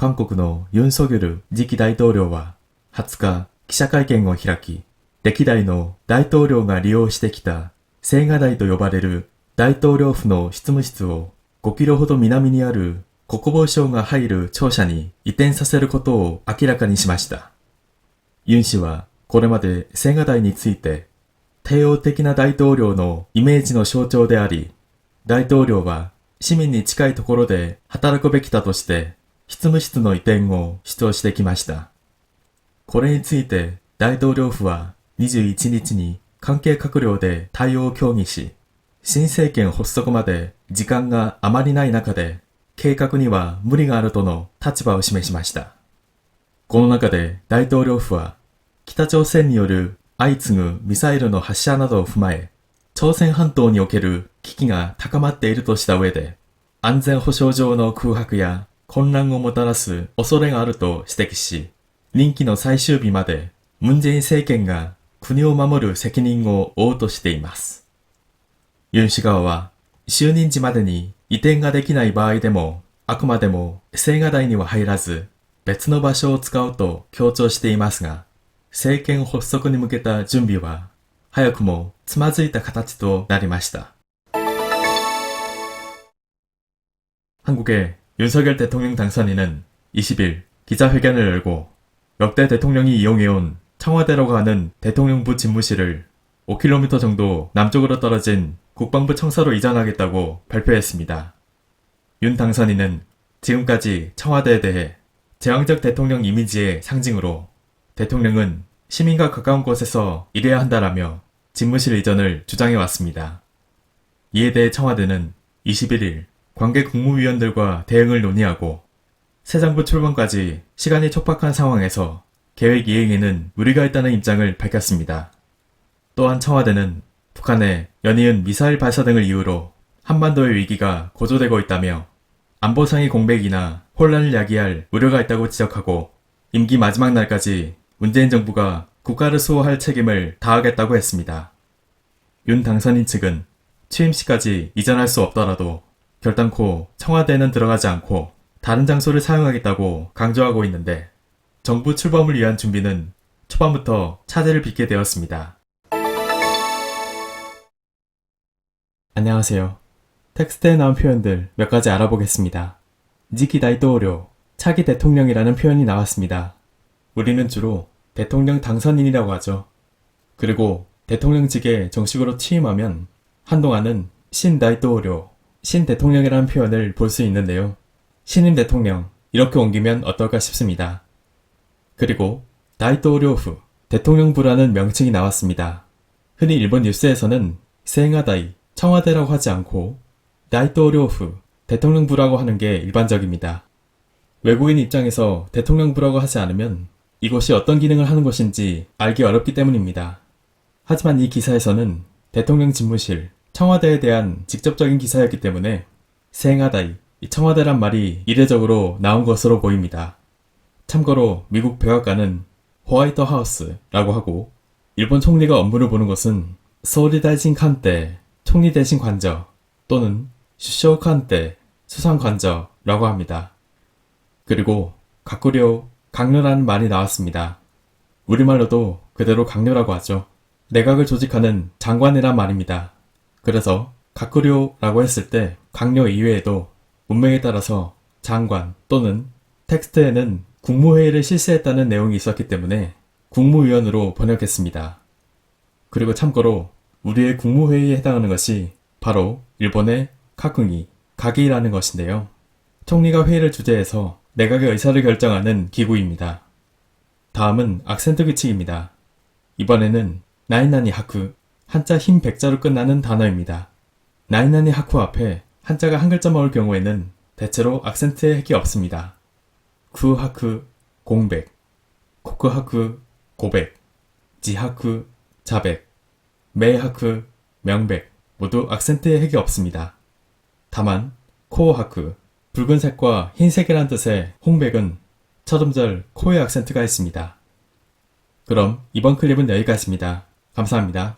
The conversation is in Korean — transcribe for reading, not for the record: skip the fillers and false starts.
韓国のユン・ソギョル次期大統領は20日記者会見を開き、歴代の大統領が利用してきた青瓦台と呼ばれる大統領府の執務室を5キロほど南にある国防省が入る庁舎に移転させることを明らかにしました。ユン氏はこれまで青瓦台について帝王的な大統領のイメージの象徴であり、大統領は市民に近いところで働くべきだとして執務室の移転を主張してきました。これについて大統領府は21日に関係閣僚で対応を協議し、新政権発足まで時間があまりない中で計画には無理があるとの立場を示しました。この中で大統領府は北朝鮮による相次ぐミサイルの発射などを踏まえ、朝鮮半島における危機が高まっているとした上で、安全保障上の空白や混乱をもたらす恐れがあると指摘し、任期の最終日までムン・ジェイン政権が国を守る責任を負うとしています。ユン氏側は就任時までに移転ができない場合でも、あくまでも青瓦台には入らず別の場所を使うと強調していますが、政権発足に向けた準備は早くもつまずいた形となりました。한국의 윤석열 대통령 당선인은 20일 기자회견을 열고 역대 대통령이 이용해온 청와대라고 하는 대통령부 집무실을 5km 정도 남쪽으로 떨어진 국방부 청사로 이전하겠다고 발표했습니다. 윤 당선인은 지금까지 청와대에 대해 제왕적 대통령 이미지의 상징으로 대통령은 시민과 가까운 곳에서 일해야 한다라며 집무실 이전을 주장해왔습니다. 이에 대해 청와대는 21일 관계 국무위원들과 대응을 논의하고 새 정부 출범까지 시간이 촉박한 상황에서 계획 이행에는 무리가 있다는 입장을 밝혔습니다. 또한 청와대는 북한의 연이은 미사일 발사 등을 이유로 한반도의 위기가 고조되고 있다며 안보상의 공백이나 혼란을 야기할 우려가 있다고 지적하고 임기 마지막 날까지 문재인 정부가 국가를 수호할 책임을 다하겠다고 했습니다. 윤 당선인 측은 취임 시까지 이전할 수 없더라도 결단코 청와대에는 들어가지 않고 다른 장소를 사용하겠다고 강조하고 있는데, 정부 출범을 위한 준비는 초반부터 차질을 빚게 되었습니다. 안녕하세요. 텍스트에 나온 표현들 몇 가지 알아보겠습니다. 지키 다이토rio, 차기 대통령이라는 표현이 나왔습니다. 우리는 주로 대통령 당선인이라고 하죠. 그리고 대통령직에 정식으로 취임하면 한동안은 신 다이토rio, 신 대통령이라는 표현을 볼 수 있는데요. 신임 대통령, 이렇게 옮기면 어떨까 싶습니다. 그리고 다이토료프, 대통령부라는 명칭이 나왔습니다. 흔히 일본 뉴스에서는 생화다이, 청와대라고 하지 않고 다이토료프, 대통령부라고 하는 게 일반적입니다. 외국인 입장에서 대통령부라고 하지 않으면 이곳이 어떤 기능을 하는 곳인지 알기 어렵기 때문입니다. 하지만 이 기사에서는 대통령 집무실, 청와대에 대한 직접적인 기사였기 때문에 생화다이, 청와대란 말이 이례적으로 나온 것으로 보입니다. 참고로 미국 백악관은 호화이트 하우스라고 하고, 일본 총리가 업무를 보는 곳은 소리다이신 칸테, 총리 대신 관저 또는 슈쇼 칸테, 수상 관저라고 합니다. 그리고 가쿠료, 강요라는 말이 나왔습니다. 우리말로도 그대로 강요라고 하죠. 내각을 조직하는 장관이란 말입니다. 그래서 가쿠료라고 했을 때 강요 이외에도 문맥에 따라서 장관 또는 텍스트에는 국무회의를 실시했다는 내용이 있었기 때문에 국무위원으로 번역했습니다. 그리고 참고로 우리의 국무회의에 해당하는 것이 바로 일본의 카쿠기, 가기라는 것인데요. 총리가 회의를 주재해서 내각의 의사를 결정하는 기구입니다. 다음은 악센트 규칙입니다. 이번에는 나이나니 하쿠, 한자 흰 백자로 끝나는 단어입니다. 나이나니 하쿠 앞에 한자가 한 글자 먹을 경우에는 대체로 악센트의 핵이 없습니다. 쿠하쿠, 공백, 코쿠하쿠, 고백, 지하쿠, 자백, 메하쿠, 명백 모두 악센트의 핵이 없습니다. 다만 코하쿠, 붉은색과 흰색이란 뜻의 홍백은 첫 음절 코에 악센트가 있습니다. 그럼 이번 클립은 여기까지입니다. 감사합니다.